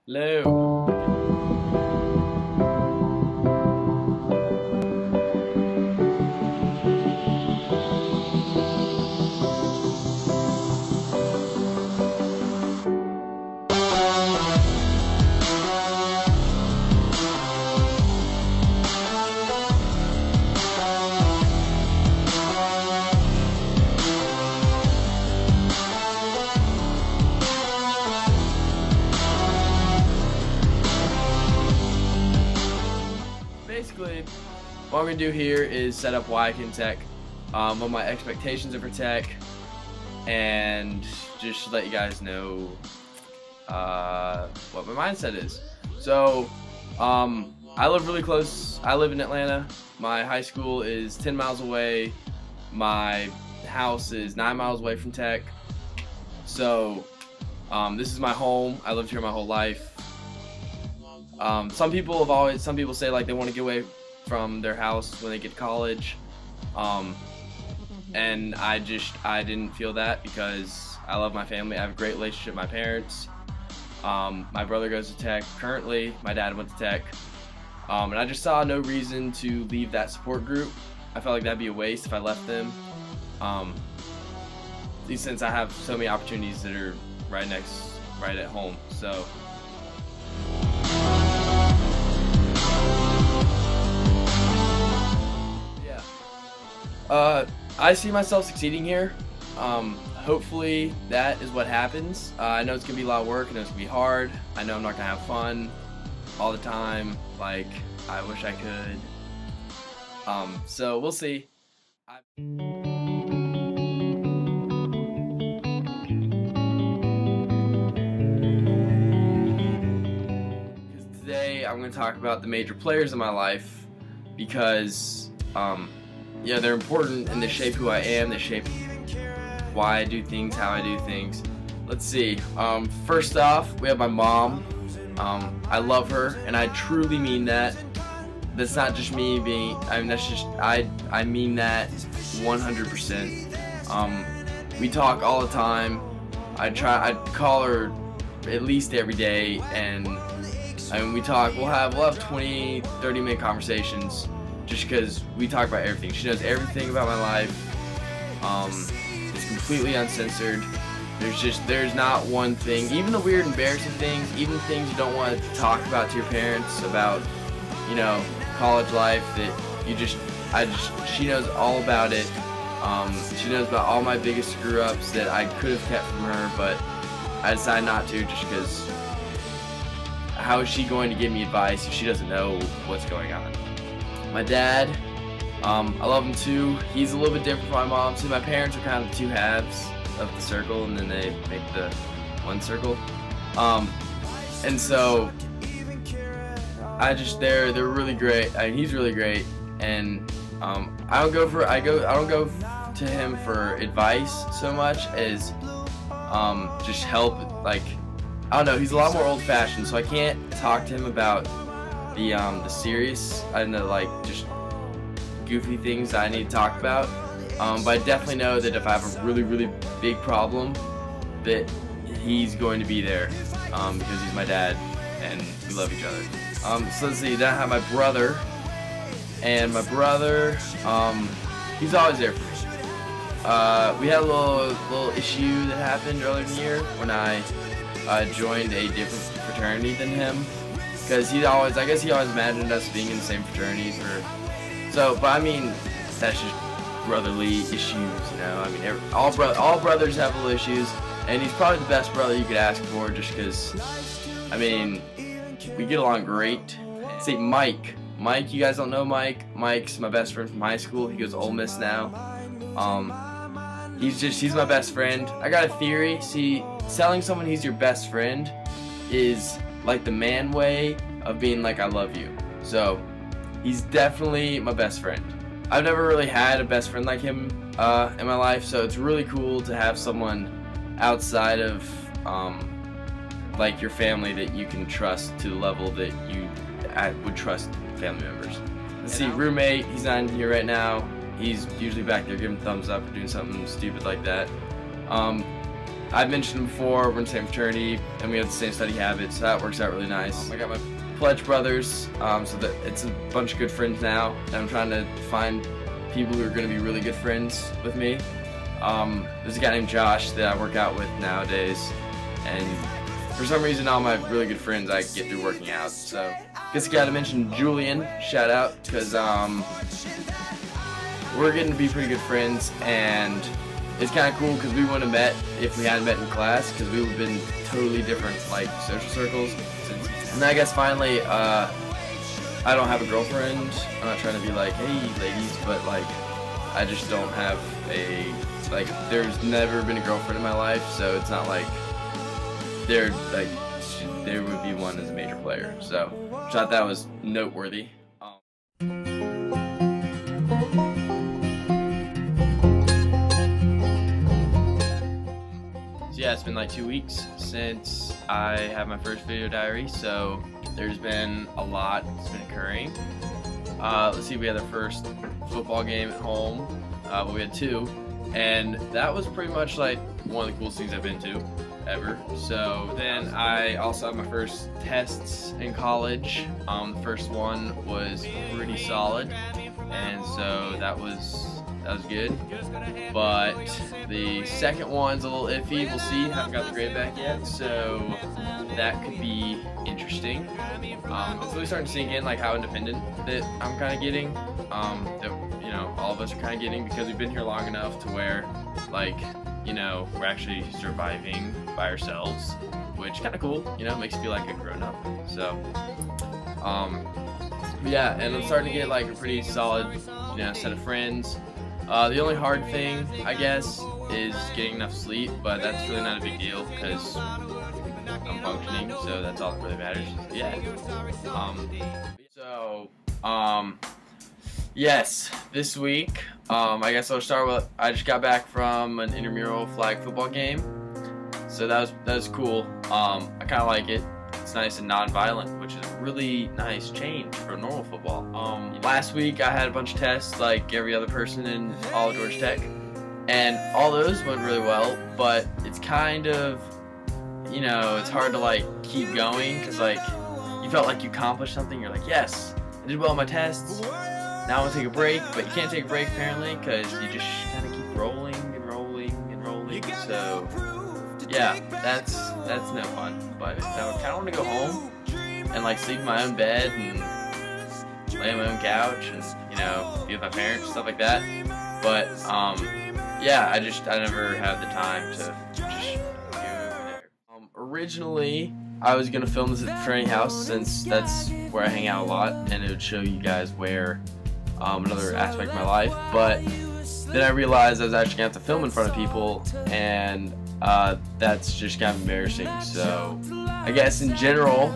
Hello. Basically, what I'm going to do here is set up why I can tech, what my expectations are for tech, and just let you guys know what my mindset is. So, I live really close. I live in Atlanta. My high school is 10 miles away. My house is 9 miles away from tech. So, this is my home. I lived here my whole life. Some people say like they want to get away from their house when they get to college, and I didn't feel that because I love my family. I have a great relationship with my parents. My brother goes to tech currently. My dad went to tech, and I just saw no reason to leave that support group. I felt like that'd be a waste if I left them. At least since I have so many opportunities that are right at home. So. I see myself succeeding here. Hopefully that is what happens. I know it's gonna be a lot of work. I know it's gonna be hard. I know I'm not gonna have fun all the time like I wish I could. So we'll see. Today I'm gonna talk about the major players in my life because yeah, they're important and they shape who I am, they shape why I do things, how I do things. Let's see. First off, we have my mom. I love her and I truly mean that. That's not just me being, I mean that 100%. We talk all the time. I call her at least every day, and we talk, we'll have 20, 30-minute conversations. Just because we talk about everything. She knows everything about my life. It's completely uncensored. There's not one thing, even the weird, embarrassing things, even things you don't want to talk about to your parents about, you know, college life, that she knows all about it. She knows about all my biggest screw ups that I could have kept from her, but I decided not to just because how is she going to give me advice if she doesn't know what's going on? My dad, I love him too. He's a little bit different from my mom too. My parents are kind of the two halves of the circle, and then they make the one circle. And so they're really great. I mean, he's really great, and I don't go to him for advice so much as just help. Like, I don't know. He's a lot more old-fashioned, so I can't talk to him about the serious, I don't know, like just goofy things that I need to talk about. But I definitely know that if I have a really, really big problem, that he's going to be there because he's my dad and we love each other. So let's see, then I have my brother, and my brother, he's always there for me. We had a little issue that happened earlier in the year when I joined a different fraternity than him. Because I guess he always imagined us being in the same fraternities, but I mean, that's just brotherly issues, you know. I mean, all brothers have little issues, and he's probably the best brother you could ask for, just because, I mean, we get along great. See, Mike, you guys don't know Mike. Mike's my best friend from high school. He goes to Ole Miss now. He's my best friend. I got a theory. See, telling someone he's your best friend is like the man way of being like, I love you. So he's definitely my best friend. I've never really had a best friend like him in my life, so it's really cool to have someone outside of like your family that you can trust to the level that you would trust family members. Let's see, roommate, he's not in here right now. He's usually back there giving thumbs up or doing something stupid like that. I've mentioned him before, we're in the same fraternity, and we have the same study habits, so that works out really nice. I got my pledge brothers, so that it's a bunch of good friends now, and I'm trying to find people who are going to be really good friends with me. There's a guy named Josh that I work out with nowadays, and for some reason all my really good friends I get through working out. So I guess I gotta mention Julian, shout out, because we're getting to be pretty good friends, and it's kind of cool because we wouldn't have met if we hadn't met in class, because we would have been totally different like social circles. And I guess finally, I don't have a girlfriend. I'm not trying to be like, hey ladies, but like I just don't have a, like, there's never been a girlfriend in my life, so it's not like there would be one as a major player. So I thought that was noteworthy. Yeah, it's been like 2 weeks since I had my first video diary, so there's been a lot that's been occurring. Let's see, we had our first football game at home, but we had 2, and that was pretty much like one of the coolest things I've been to ever. So then I also had my first tests in college. The first one was pretty solid, and so that was good, but the second one's a little iffy. We'll see, haven't got the grade back yet, so that could be interesting. It's really starting to sink in like how independent that I'm kind of getting, that, you know, all of us are kind of getting, because we've been here long enough to where, like, you know, we're actually surviving by ourselves, which is kind of cool, you know, makes you feel like a grown-up. So yeah, and I'm starting to get like a pretty solid, you know, set of friends. The only hard thing, I guess, is getting enough sleep, but that's really not a big deal because I'm functioning, so that's all that really matters. Yeah. Yes, this week, I guess I'll start with, I just got back from an intramural flag football game, so that was cool. I kind of like it. It's nice and non-violent, which is a really nice change for normal football. Last week I had a bunch of tests like every other person in all of Georgia Tech, and all those went really well, but it's kind of, you know, it's hard to like keep going, because like you felt like you accomplished something. You're like, yes, I did well on my tests, now I want to take a break, but you can't take a break apparently because you just kind of keep rolling and rolling and rolling. So yeah, that's no fun. But I kind of want to go home and like sleep in my own bed and lay on my own couch and, you know, be with my parents, stuff like that. But yeah, I never had the time to just go over there. Originally, I was gonna film this at the training house, since that's where I hang out a lot, and it would show you guys where another aspect of my life. But then I realized I was actually gonna have to film in front of people, and that's just kind of embarrassing. So I guess in general,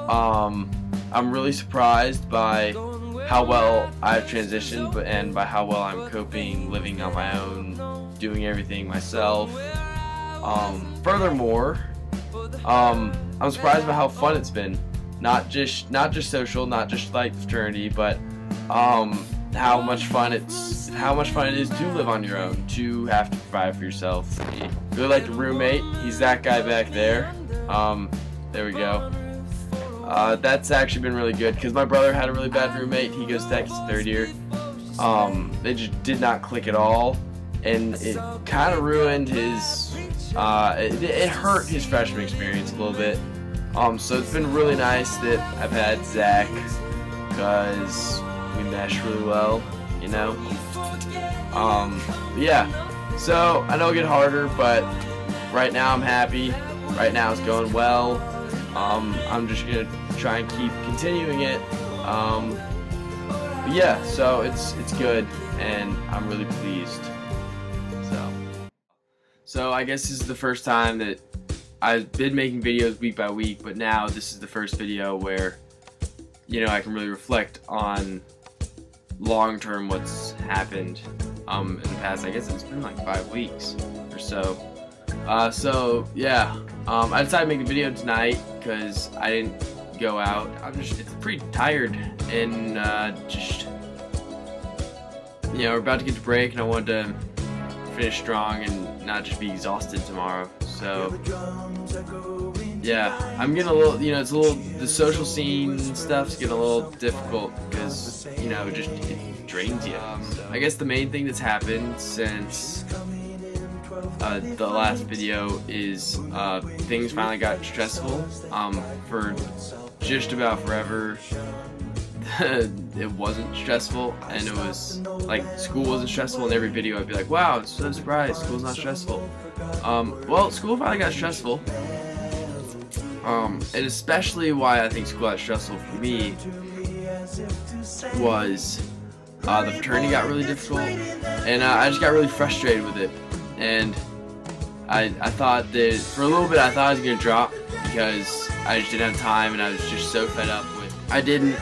I'm really surprised by how well I've transitioned, and by how well I'm coping, living on my own, doing everything myself. Furthermore, I'm surprised by how fun it's been. Not just social, not just like fraternity, but how much fun it is to live on your own, to have to provide for yourself. Really like the roommate. He's that guy back there. There we go. That's actually been really good, because my brother had a really bad roommate. He goes to Tech, he's 3rd year. They just did not click at all, and it kind of ruined his. It hurt his freshman experience a little bit. So it's been really nice that I've had Zach, because we mesh really well, you know. Yeah. So I know it'll get harder, but right now I'm happy. Right now it's going well. I'm just gonna try and keep continuing it. But yeah, so it's good, and I'm really pleased. So I guess this is the first time that I've been making videos week by week, but now this is the first video where, you know, I can really reflect on long term what's happened in the past. I guess it's been like 5 weeks or so. So yeah, I decided to make the video tonight because I didn't go out. It's pretty tired, and just, you know, we're about to get to break, and I wanted to finish strong and not just be exhausted tomorrow. So yeah, I'm getting a little, you know, the social scene stuff's getting a little difficult because, you know, it drains you. I guess the main thing that's happened since the last video is things finally got stressful. For just about forever it wasn't stressful, and it was like school wasn't stressful. In every video I'd be like, wow, I'm so surprised school's not stressful. Well, school finally got stressful, and especially why I think school got stressful for me was the fraternity got really difficult, and I just got really frustrated with it. And I thought that for a little bit I thought I was gonna drop because I just didn't have time, and I was just so fed up with. I didn't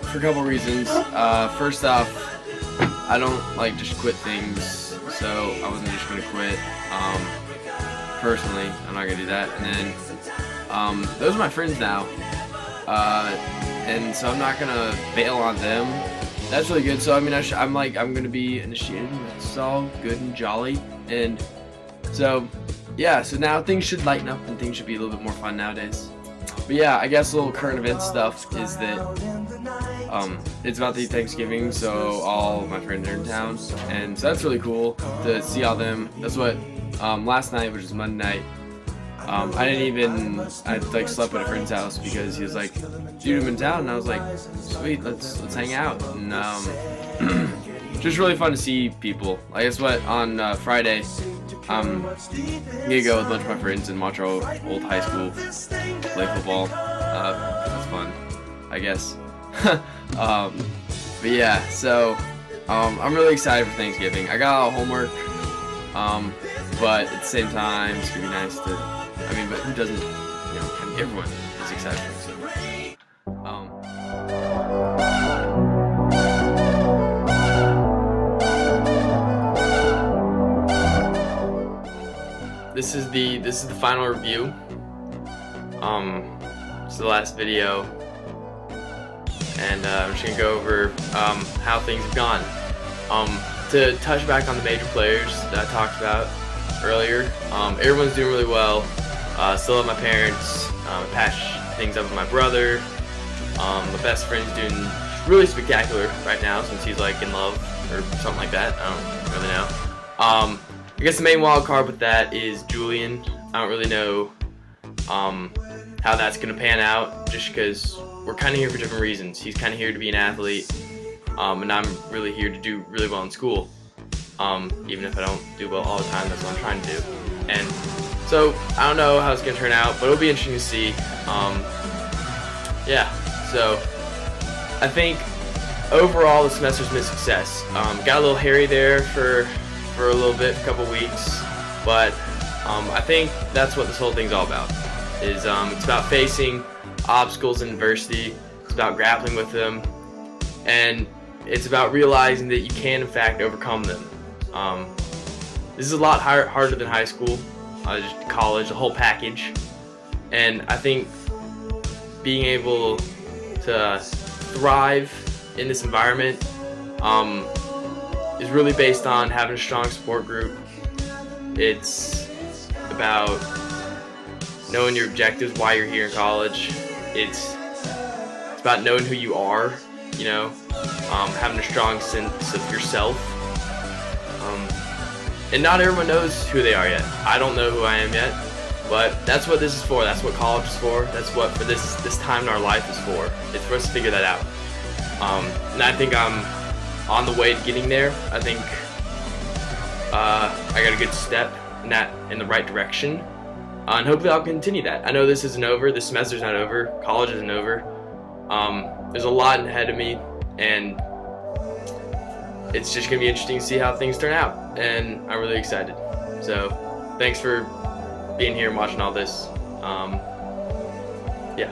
for a couple reasons. First off, I don't like just quit things, so I wasn't just gonna quit. Personally, I'm not gonna do that. And then those are my friends now, and so I'm not gonna bail on them. That's really good. So I mean, I'm gonna be initiated. It's all good and jolly, and so yeah. So now things should lighten up and things should be a little bit more fun nowadays. But yeah, I guess a little current event stuff is that it's about the Thanksgiving, so all my friends are in town, and so that's really cool to see all them. That's what last night, which is Monday night, I like slept at a friend's house because he was like, dude, I'm in town, and I was like, sweet, let's hang out. And just really fun to see people. I guess what on Friday, I'm gonna go with a bunch of my friends and watch our old high school play football. That's fun, I guess. But yeah, so I'm really excited for Thanksgiving. I got a lot of homework, but at the same time, it's gonna be nice to. I mean, but who doesn't? You know, everyone is excited. So, This is the final review. It's the last video, and I'm just gonna go over how things have gone. To touch back on the major players that I talked about earlier, everyone's doing really well. Still have my parents. Patched things up with my brother. My best friend's doing really spectacular right now since he's like in love or something like that. I don't really know. I guess the main wild card with that is Julian. I don't really know how that's gonna pan out, just because we're kind of here for different reasons. He's kind of here to be an athlete, and I'm really here to do really well in school. Even if I don't do well all the time, that's what I'm trying to do. And so I don't know how it's gonna turn out, but it'll be interesting to see. Yeah. So I think overall the semester's been a success. Got a little hairy there for a little bit, a couple weeks, but I think that's what this whole thing's all about. Is it's about facing obstacles and adversity. It's about grappling with them, and it's about realizing that you can in fact overcome them. This is a lot harder than high school, just college, the whole package, and I think being able to thrive in this environment is really based on having a strong support group. It's about knowing your objectives, why you're here in college. It's about knowing who you are, you know, having a strong sense of yourself. And not everyone knows who they are yet. I don't know who I am yet, but that's what this is for. That's what college is for. That's what for this time in our life is for. It's for us to figure that out. And I think I'm on the way to getting there. I think I got a good step in the right direction, and hopefully I'll continue that. I know this isn't over. This semester's not over. College isn't over. There's a lot ahead of me, and it's just gonna be interesting to see how things turn out, and I'm really excited. So thanks for being here and watching all this. Yeah.